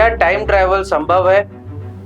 क्या time travel संभव है?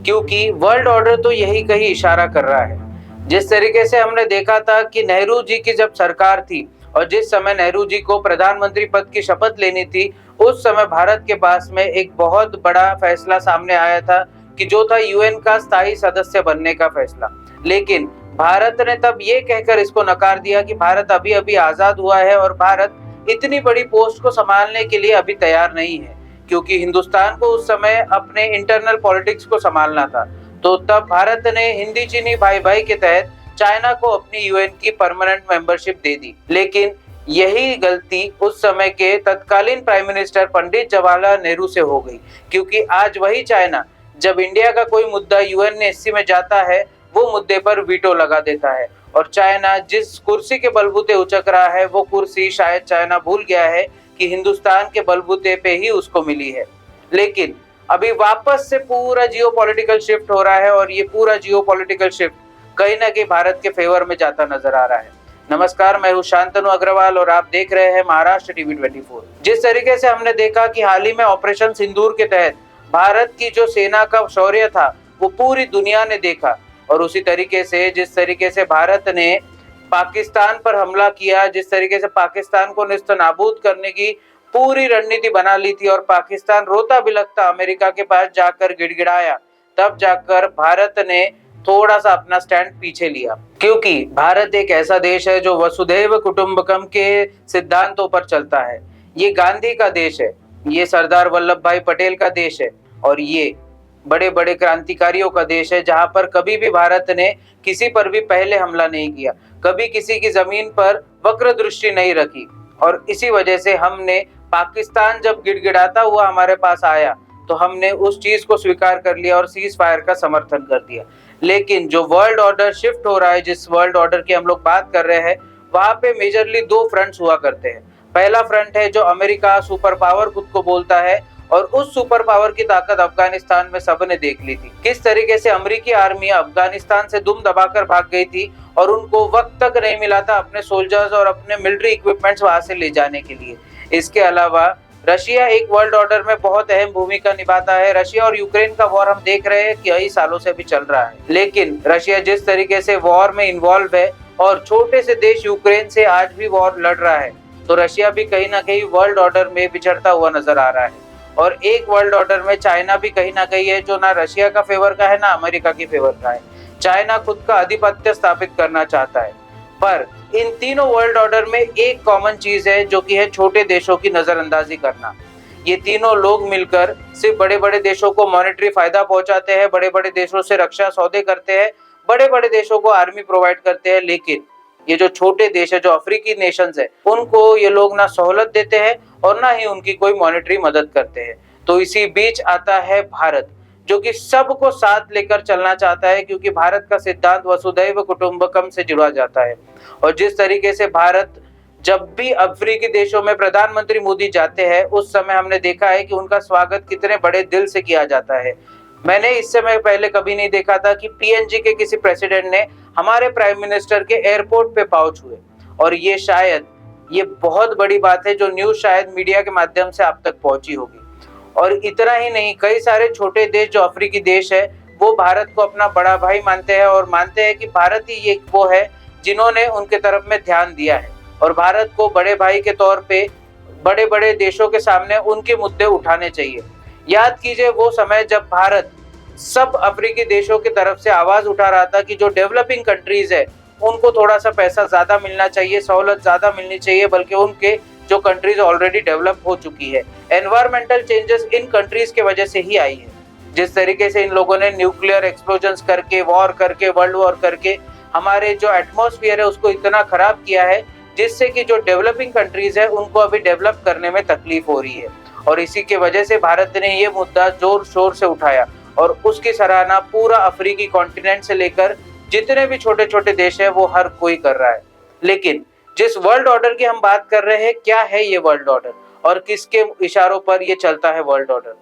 क्योंकि वर्ल्ड ऑर्डर तो यही कहीं इशारा कर रहा है। जिस तरीके से हमने देखा था कि नेहरू जी की जब सरकार थी और जिस समय नेहरू जी को प्रधानमंत्री पद की शपथ लेनी थी, उस समय भारत के पास में एक बहुत बड़ा फैसला सामने आया था कि जो था यूएन का स्थायी सदस्य बनने का फैसला। लेकिन भारत ने तब ये कहकर इसको नकार दिया कि भारत अभी-अभी आजाद हुआ है और भारत इतनी बड़ी पोस्ट को संभालने के लिए अभी तैयार नहीं है, क्योंकि हिंदुस्तान को उस समय अपने इंटरनल पॉलिटिक्स को संभालना था। तो तब भारत ने हिंदी चीनी भाई भाई के तहत चाइना को अपनी यूएन की परमानेंट मेंबरशिप दे दी। लेकिन यही गलती उस समय के तत्कालीन प्राइम मिनिस्टर पंडित जवाहरलाल नेहरू से हो गई, क्योंकि आज वही चाइना जब इंडिया का कोई मुद्दा यूएन नेस्सी में जाता है, वो मुद्दे पर वीटो लगा देता है। और चाइना जिस कुर्सी के बलबूते उचक रहा है, वो कुर्सी शायद चाइना भूल गया है कि हिंदुस्तान के बलबूते पे ही उसको मिली है। लेकिन अभी वापस से पूरा जियोपॉलिटिकल शिफ्ट हो रहा है और ये पूरा जियोपॉलिटिकल शिफ्ट कहीं ना कहीं भारत के फेवर में जाता नजर आ रहा है। नमस्कार, मैं हूं शांतनु अग्रवाल और आप देख रहे हैं महाराष्ट्र टीवी 24। जिस तरीके से हमने देखा कि हाल ही में ऑपरेशन सिंदूर के तहत भारत की जो सेना का शौर्य था वो पूरी दुनिया ने देखा, और उसी तरीके से जिस तरीके से भारत ने पाकिस्तान पर हमला किया, जिस तरीके से पाकिस्तान को नेस्तनाबूद करने की पूरी रणनीति बना ली थी और पाकिस्तान रोता बिलखता अमेरिका के पास जाकर गिड़गिड़ाया, तब जाकर भारत ने थोड़ा सा अपना स्टैंड पीछे लिया। क्योंकि भारत एक ऐसा देश है जो वसुधैव कुटुंबकम के सिद्धांतों पर चलता है। ये गांधी का देश है, ये सरदार वल्लभ भाई पटेल का देश है और ये बड़े बड़े क्रांतिकारियों का देश है, जहां पर कभी भी भारत ने किसी पर भी पहले हमला नहीं किया, कभी किसी की जमीन पर वक्र दृष्टि नहीं रखी। और इसी वजह से हमने पाकिस्तान जब गिड़गिड़ाता हुआ हमारे पास आया तो हमने उस चीज को स्वीकार कर लिया और सीज फायर का समर्थन कर दिया। लेकिन जो वर्ल्ड ऑर्डर शिफ्ट हो रहा है, जिस वर्ल्ड ऑर्डर की हम लोग बात कर रहे हैं, वहां पे मेजरली दो फ्रंट्स हुआ करते हैं। पहला फ्रंट है जो अमेरिका सुपर पावर खुद को बोलता है, और उस सुपर पावर की ताकत अफगानिस्तान में सबने देख ली थी। किस तरीके से अमेरिकी आर्मी अफगानिस्तान से दुम दबाकर भाग गई थी और उनको वक्त तक नहीं मिला था अपने सोल्जर्स और अपने मिलिट्री इक्विपमेंट्स वहां से ले जाने के लिए। इसके अलावा रशिया एक वर्ल्ड ऑर्डर में बहुत अहम भूमिका निभाता है। रशिया और यूक्रेन का वॉर हम देख रहे हैं कि कई सालों से भी चल रहा है, लेकिन रशिया जिस तरीके से वॉर में इन्वॉल्व है और छोटे से देश यूक्रेन से आज भी वॉर लड़ रहा है, तो रशिया भी कहीं ना कहीं वर्ल्ड ऑर्डर में बिछड़ता हुआ नजर आ रहा है। और एक वर्ल्ड ऑर्डर में चाइना भी कहीं ना कहीं है, जो ना रशिया का फेवर का है ना अमेरिका की फेवर का है। चाइना खुद का आधिपत्य स्थापित करना चाहता है, पर इन तीनों वर्ल्ड ऑर्डर में एक कॉमन चीज है, जो कि है छोटे देशों की नजरअंदाजी करना। ये तीनों लोग मिलकर सिर्फ बड़े बड़े देशों को मॉनेटरी फायदा पहुंचाते हैं, बड़े बड़े देशों से रक्षा सौदे करते हैं, बड़े बड़े देशों को आर्मी प्रोवाइड करते हैं, लेकिन ये जो छोटे देश है, जो अफ्रीकी नेशंस है, उनको ये लोग ना सहूलत देते हैं और ना ही उनकी कोई मॉनेटरी मदद करते हैं। तो इसी बीच आता है भारत, जो कि सबको साथ लेकर चलना चाहता है, क्योंकि भारत का सिद्धांत वसुधैव कुटुंबकम से जुड़ा जाता है। और जिस तरीके से भारत जब भी अफ्रीकी देशों में प्रधानमंत्री मोदी जाते हैं, उस समय हमने देखा है कि उनका स्वागत कितने बड़े दिल से किया जाता है। मैंने इस समय पहले कभी नहीं देखा था कि पीएनजी के किसी प्रेसिडेंट ने हमारे प्राइम मिनिस्टर के एयरपोर्ट पे पाउच हुए, और ये बहुत बड़ी बात है जो न्यूज शायद मीडिया के माध्यम से आप तक पहुंची होगी। और इतना ही नहीं, कई सारे छोटे देश जो अफ्रीकी देश है, वो भारत को अपना बड़ा भाई मानते हैं और मानते हैं कि भारत ही ये वो है जिन्होंने उनके तरफ में ध्यान दिया है, और भारत को बड़े भाई के तौर पे बड़े बड़े देशों के सामने उनके मुद्दे उठाने चाहिए। याद कीजिए वो समय जब भारत सब अफ्रीकी देशों की तरफ से आवाज उठा रहा था कि जो डेवलपिंग कंट्रीज है उनको थोड़ा सा पैसा ज्यादा मिलना चाहिए, सहूलत ज्यादा मिलनी चाहिए, बल्कि उनके जो कंट्रीज ऑलरेडी डेवलप हो चुकी है। एनवायरमेंटल चेंजेस इन कंट्रीज के वजह से ही आई है। जिस तरीके से इन लोगों ने न्यूक्लियर एक्सप्लोजन्स करके, वॉर करके, वर्ल्ड वॉर करके हमारे जो एटमॉस्फेयर है उसको इतना खराब किया है, जिससे कि जो डेवलपिंग कंट्रीज है उनको अभी डेवलप करने में तकलीफ हो रही है। और इसी के वजह से भारत ने ये मुद्दा जोर शोर से उठाया और उसकी सराहना पूरा अफ्रीकी कॉन्टिनेंट से लेकर जितने भी छोटे छोटे देश है वो हर कोई कर रहा है। लेकिन जिस वर्ल्ड ऑर्डर की हम बात कर रहे हैं, क्या है ये वर्ल्ड ऑर्डर और किसके इशारों पर ये चलता है वर्ल्ड ऑर्डर?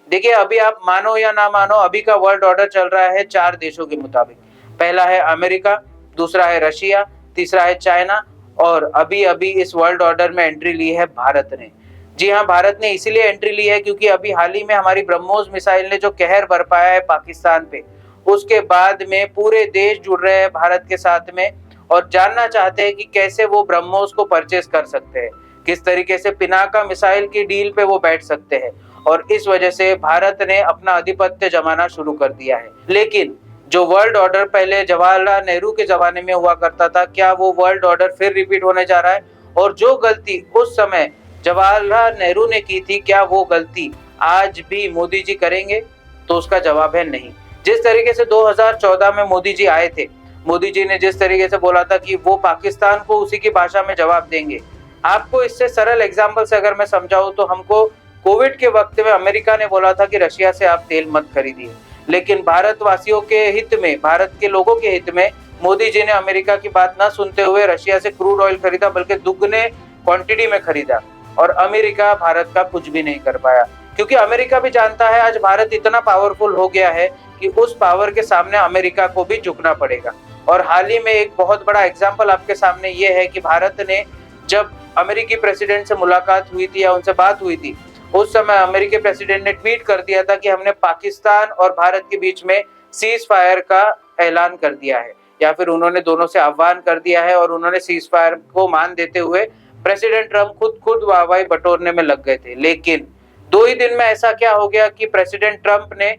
देखिए, अभी आप मानो या ना मानो, अभी का वर्ल्ड ऑर्डर चल रहा है 4 देशों के मुताबिक। पहला है अमेरिका, दूसरा है रशिया, तीसरा है चाइना, और अभी अभी इस वर्ल्ड ऑर्डर में एंट्री ली है भारत ने। जी हाँ, भारत ने इसीलिए एंट्री ली है क्योंकि अभी हाल ही में हमारी ब्रह्मोस मिसाइल ने जो कहर बरपाया है पाकिस्तान पे, उसके बाद में पूरे देश जुड़ रहे हैं भारत के साथ में और जानना चाहते हैं कि कैसे वो ब्रह्मोस को परचेज कर सकते हैं, किस तरीके से पिनाका मिसाइल की डील पे वो बैठ सकते हैं और इस वजह से भारत ने अपना आधिपत्य जमाना शुरू कर दिया है। लेकिन जो वर्ल्ड ऑर्डर पहले जवाहरलाल नेहरू के जमाने में हुआ करता था, क्या वो वर्ल्ड ऑर्डर फिर रिपीट होने जा रहा है? और जो गलती उस समय जवाहरलाल नेहरू ने की थी, क्या वो गलती आज भी मोदी जी करेंगे? तो उसका जवाब है नहीं। जिस तरीके से 2014 में मोदी जी आए थे, मोदी जी ने जिस तरीके से बोला था कि वो पाकिस्तान को उसी की भाषा में जवाब देंगे। आपको इससे सरल एग्जाम्पल से अगर मैं समझाऊं तो हमको कोविड के वक्त में अमेरिका ने बोला था कि रशिया से आप तेल मत खरीदिए, लेकिन भारतवासियों के हित में, भारत के लोगों के हित में मोदी जी ने अमेरिका की बात न सुनते हुए रशिया से क्रूड ऑयल खरीदा, बल्कि दुगने क्वांटिटी में खरीदा और अमेरिका भारत का कुछ भी नहीं कर पाया, क्योंकि अमेरिका भी जानता है आज भारत इतना पावरफुल हो गया है कि उस पावर के सामने अमेरिका को भी झुकना पड़ेगा। और हाल ही में एक बहुत बड़ा एग्जाम्पल आपके सामने ये है कि भारत ने जब अमेरिकी प्रेसिडेंट से मुलाकात हुई थी या उनसे बात हुई थी, उस समय अमेरिकी प्रेसिडेंट ने ट्वीट कर दिया था कि हमने पाकिस्तान और भारत के बीच में सीज फायर का ऐलान कर दिया है, या फिर उन्होंने दोनों से आह्वान कर दिया है और उन्होंने सीज फायर को मान देते हुए प्रेसिडेंट ट्रम्प खुद वाहवाही बटोरने में लग गए थे। लेकिन 2 ही दिन में ऐसा क्या हो गया कि प्रेसिडेंट ट्रम्प ने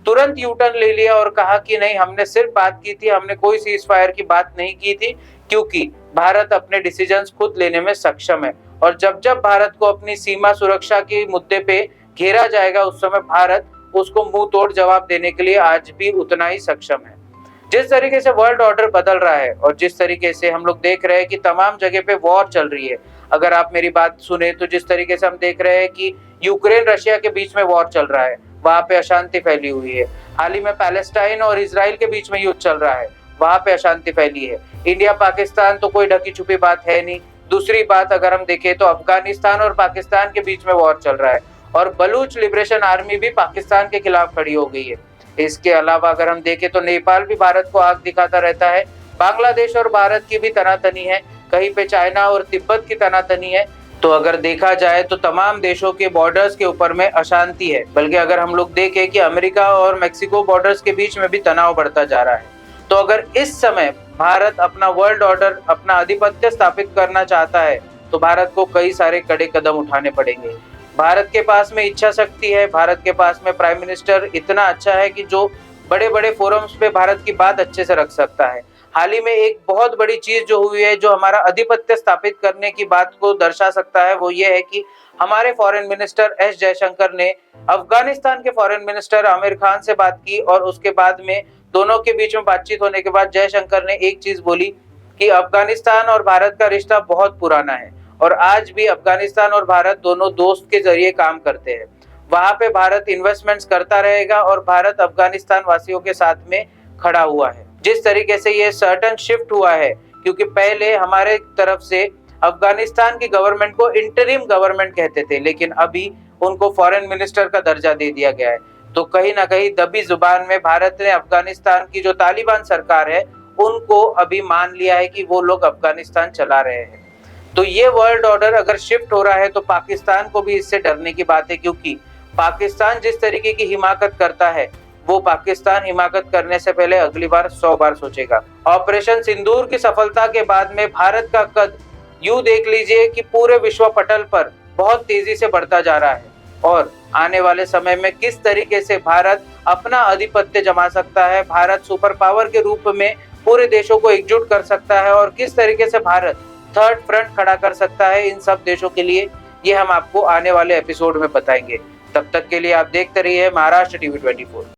तुरंत यू टर्न ले लिया और कहा कि नहीं, हमने सिर्फ बात की थी, हमने कोई सीज फायर की बात नहीं की थी, क्योंकि भारत अपने डिसीजंस खुद लेने में सक्षम है। और जब जब भारत को अपनी सीमा सुरक्षा के मुद्दे पे घेरा जाएगा, उस समय भारत उसको मुंह तोड़ जवाब देने के लिए आज भी उतना ही सक्षम है। जिस तरीके से वर्ल्ड ऑर्डर बदल रहा है और जिस तरीके से हम लोग देख रहे हैं कि तमाम जगह पे वॉर चल रही है, अगर आप मेरी बात सुने तो जिस तरीके से हम देख रहे हैं कि यूक्रेन रशिया के बीच में वॉर चल रहा है, वहां पे अशांति फैली हुई है। हाल ही में पैलेस्टाइन और इजराइल के बीच में युद्ध चल रहा है, वहां पे अशांति फैली है। इंडिया पाकिस्तान तो कोई ढकी छुपी बात है नहीं। दूसरी बात अगर हम देखें तो अफगानिस्तान और पाकिस्तान के बीच में वॉर चल रहा है और बलूच लिबरेशन आर्मी भी पाकिस्तान के खिलाफ खड़ी हो गई है। इसके अलावा अगर हम देखें तो नेपाल भी भारत को आग दिखाता रहता है। बांग्लादेश और भारत की भी तनातनी है, कहीं पे चाइना और तिब्बत की तनातनी है। तो अगर देखा जाए तो तमाम देशों के बॉर्डर्स के ऊपर में अशांति है, बल्कि अगर हम लोग देखें कि अमेरिका और मेक्सिको बॉर्डर्स के बीच में भी तनाव बढ़ता जा रहा है। तो अगर इस समय भारत अपना वर्ल्ड ऑर्डर, अपना आधिपत्य स्थापित करना चाहता है, तो भारत को कई सारे कड़े कदम उठाने पड़ेंगे। भारत के पास में इच्छा शक्ति है, भारत के पास में प्राइम मिनिस्टर इतना अच्छा है कि जो बड़े बड़े फोरम्स पे भारत की बात अच्छे से रख सकता है। हाल ही में एक बहुत बड़ी चीज जो हुई है, जो हमारा आधिपत्य स्थापित करने की बात को दर्शा सकता है, वो ये है कि हमारे फॉरेन मिनिस्टर एस जयशंकर ने अफगानिस्तान के फॉरेन मिनिस्टर आमिर खान से बात की और उसके बाद में दोनों के बीच में बातचीत होने के बाद जयशंकर ने एक चीज बोली कि अफगानिस्तान और भारत का रिश्ता बहुत पुराना है और आज भी अफगानिस्तान और भारत दोनों दोस्त के जरिए काम करते हैं। वहां पे भारत इन्वेस्टमेंट्स करता रहेगा और भारत अफगानिस्तान वासियों के साथ में खड़ा हुआ है। जिस तरीके से ये सर्टन शिफ्ट हुआ है, क्योंकि पहले हमारे तरफ से अफगानिस्तान की गवर्नमेंट को इंटरिम गवर्नमेंट कहते थे, लेकिन अभी उनको फॉरेन मिनिस्टर का दर्जा दे दिया गया है। तो कहीं ना कहीं दबी जुबान में भारत ने अफगानिस्तान की जो तालिबान सरकार है, उनको अभी मान लिया है कि वो लोग अफगानिस्तान चला रहे हैं। तो ये वर्ल्ड ऑर्डर अगर शिफ्ट हो रहा है तो पाकिस्तान को भी इससे डरने की बात है, क्योंकि पाकिस्तान जिस तरीके की हिमाकत करता है, वो पाकिस्तान हिमाकत करने से पहले अगली बार 100 बार सोचेगा। ऑपरेशन सिंदूर की सफलता के बाद में भारत का कद यूं देख लीजिए कि पूरे विश्व पटल पर बहुत तेजी से बढ़ता जा रहा है और आने वाले समय में किस तरीके से भारत अपना आधिपत्य जमा सकता है, भारत सुपर पावर के रूप में पूरे देशों को एकजुट कर सकता है और किस तरीके से भारत थर्ड फ्रंट खड़ा कर सकता है इन सब देशों के लिए, ये हम आपको आने वाले एपिसोड में बताएंगे। तब तक के लिए आप देखते रहिए महाराष्ट्र टीवी 24।